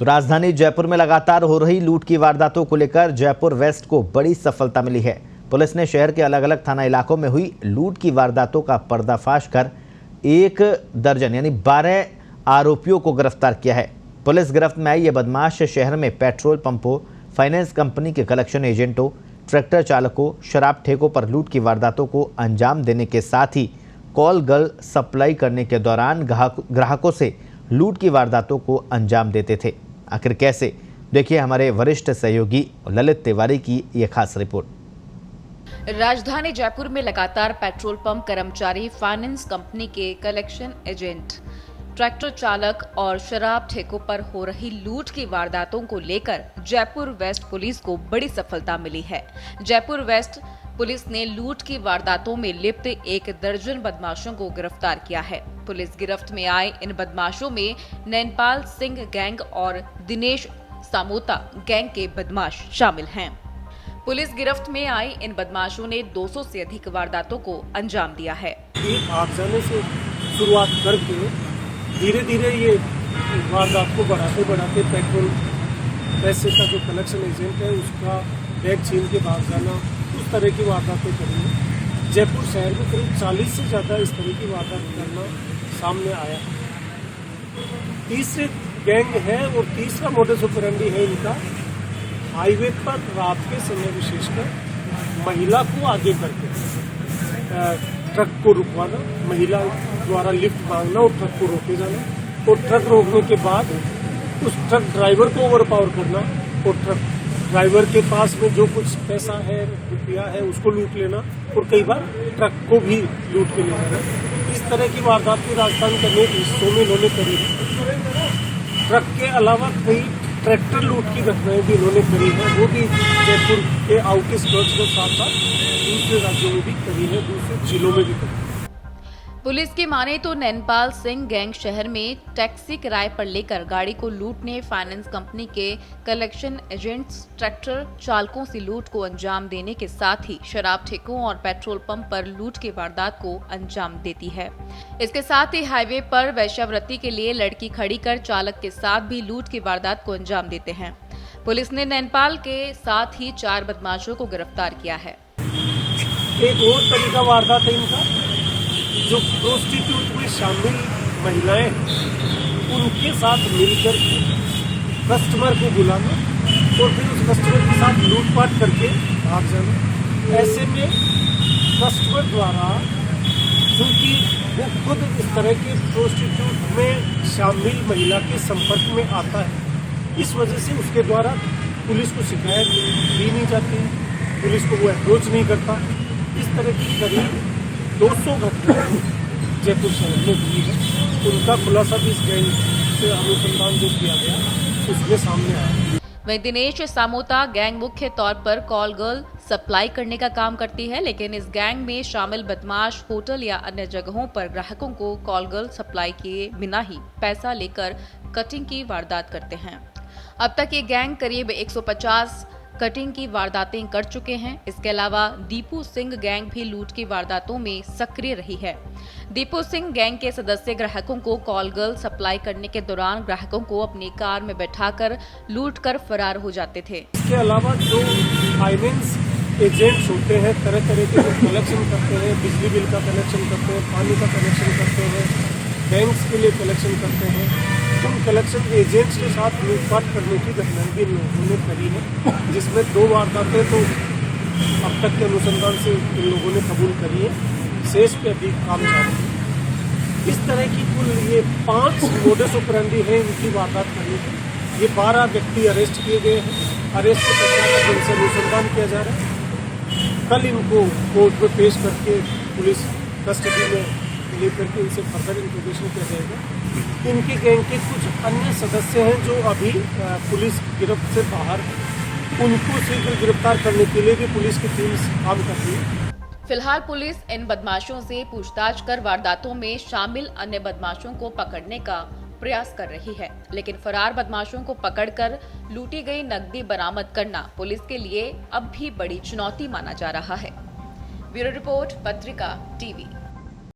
तो राजधानी जयपुर में लगातार हो रही लूट की वारदातों को लेकर जयपुर वेस्ट को बड़ी सफलता मिली है। पुलिस ने शहर के अलग अलग थाना इलाकों में हुई लूट की वारदातों का पर्दाफाश कर 1 दर्जन यानी 12 आरोपियों को गिरफ्तार किया है। पुलिस गिरफ्त में आई ये बदमाश शहर में पेट्रोल पंपों, फाइनेंस कंपनी के कलेक्शन एजेंटों, ट्रैक्टर चालकों, शराब ठेकों पर लूट की वारदातों को अंजाम देने के साथ ही कॉल गर्ल सप्लाई करने के दौरान ग्राहकों से लूट की वारदातों को अंजाम देते थे। आखिर कैसे, देखिए हमारे वरिष्ठ सहयोगी ललित तिवारी की ये खास रिपोर्ट। राजधानी जयपुर में लगातार पेट्रोल पंप कर्मचारी, फाइनेंस कंपनी के कलेक्शन एजेंट, ट्रैक्टर चालक और शराब ठेकों पर हो रही लूट की वारदातों को लेकर जयपुर वेस्ट पुलिस को बड़ी सफलता मिली है। जयपुर वेस्ट पुलिस ने लूट की वारदातों में लिप्त 1 दर्जन बदमाशों को गिरफ्तार किया है। पुलिस गिरफ्त में आए इन बदमाशों में नैनपाल सिंह गैंग और दिनेश सामोता गैंग के बदमाश शामिल हैं। पुलिस गिरफ्त में आए इन बदमाशों ने 200 से अधिक वारदातों को अंजाम दिया है। भाग जाने से शुरुआत करके धीरे धीरे ये वारदात को बढ़ाते बढ़ाते पेट्रोल पैसे का जो कलेक्शन एजेंट है उसका बैग छीन के भाग जाना, उस तरह की वारदातें करी है। जयपुर शहर में करीब 40 से ज़्यादा इस तरह की वारदात करना सामने आया। तीसरे गैंग है और तीसरा मोडस ऑपरेंडी है इनका, हाईवे पर रात के समय विशेषकर महिला को आगे करके ट्रक को रुकवाना, महिला द्वारा लिफ्ट मांगना और ट्रक को रोके जाना, और ट्रक रोकने के बाद उस ट्रक ड्राइवर को ओवरपावर करना और ट्रक ड्राइवर के पास में जो कुछ पैसा है, रुपया है, उसको लूट लेना और कई बार ट्रक को भी लूट के ले जाना। इस तरह की वारदात की राजस्थान के अनेक हिस्सों में इन्होंने करी है। ट्रक के अलावा कई ट्रैक्टर लूट की घटनाएं भी इन्होंने करी है, वो भी जयपुर के आउटस्कर्ट्स के साथ साथ दूसरे राज्यों में भी करी है, दूसरे जिलों में भी करी है। पुलिस की माने तो नैनपाल सिंह गैंग शहर में टैक्सी किराए पर लेकर गाड़ी को लूटने, फाइनेंस कंपनी के कलेक्शन एजेंट्स, ट्रैक्टर चालकों से लूट को अंजाम देने के साथ ही शराब ठेकों और पेट्रोल पंप पर लूट की वारदात को अंजाम देती है। इसके साथ ही हाईवे पर वेश्यावृत्ति के लिए लड़की खड़ी कर चालक के साथ भी लूट की वारदात को अंजाम देते हैं। पुलिस ने नैनपाल के साथ ही 4 बदमाशों को गिरफ्तार किया है। एक और तरीका वारदात है इनका, जो प्रोस्टिट्यूट में शामिल महिलाएं उनके साथ मिलकर कस्टमर को बुलाना और फिर उस कस्टमर के साथ लूटपाट करके भाग जाना। ऐसे में कस्टमर द्वारा, क्योंकि वो खुद इस तरह के प्रोस्टिट्यूट में शामिल महिला के संपर्क में आता है, इस वजह से उसके द्वारा पुलिस को शिकायत दी नहीं जाती, पुलिस को वो अप्रोच नहीं करता। इस तरह की करीब 200 घटनाएं जयपुर शहर में हुई है। उनका खुलासा भी इस गैंग से अनुसंधान जो किया गया उसमें सामने आया। वहीं दिनेश सामोता गैंग मुख्य तौर पर कॉल गर्ल सप्लाई करने का काम करती है, लेकिन इस गैंग में शामिल बदमाश होटल या अन्य जगहों पर ग्राहकों को कॉल गर्ल सप्लाई किए बिना ही पैसा लेकर कटिंग की वारदात करते हैं। अब तक ये गैंग करीब 150 कटिंग की वारदातें कर चुके हैं। इसके अलावा दीपू सिंह गैंग भी लूट की वारदातों में सक्रिय रही है। दीपू सिंह गैंग के सदस्य ग्राहकों को कॉल गर्ल सप्लाई करने के दौरान ग्राहकों को अपनी कार में बैठाकर लूट कर फरार हो जाते थे। इसके अलावा जो फाइनेंस एजेंट्स होते हैं, तरह तरह के कलेक्शन करते हैं, बिजली बिल का कलेक्शन करते हैं, पानी का कलेक्शन करते हैं, बैंक्स के लिए कलेक्शन करते हैं, उन कलेक्शन एजेंट्स के साथ लूटपाट करने की घटनाएं भी लोगों ने करी है, जिसमें 2 वारदातें तो अब तक के अनुसंधान से इन लोगों ने कबूल करी है, शेष पे अभी काम जारी है। इस तरह की कुल ये 5 मोडस ऑपरेंडी हैं इनकी वारदात करने की। ये 12 व्यक्ति अरेस्ट किए गए हैं। अरेस्ट के पश्चात इनसे अनुसंधान किया जा रहा है। कल इनको कोर्ट में पेश करके पुलिस कस्टडी में लेकर के इनसे फर्दर इंट्रोगेशन किया जाएगा। इनके गैंग के कुछ अन्य सदस्य हैं जो अभी पुलिस गिरफ्त से बाहर, उनको शीघ्र गिरफ्तार करने के लिए भी पुलिस की टीम काम कर रही है। फिलहाल पुलिस इन बदमाशों से पूछताछ कर वारदातों में शामिल अन्य बदमाशों को पकड़ने का प्रयास कर रही है, लेकिन फरार बदमाशों को पकड़कर लूटी गई नकदी बरामद करना पुलिस के लिए अब भी बड़ी चुनौती माना जा रहा है। ब्यूरो रिपोर्ट, पत्रिका टीवी।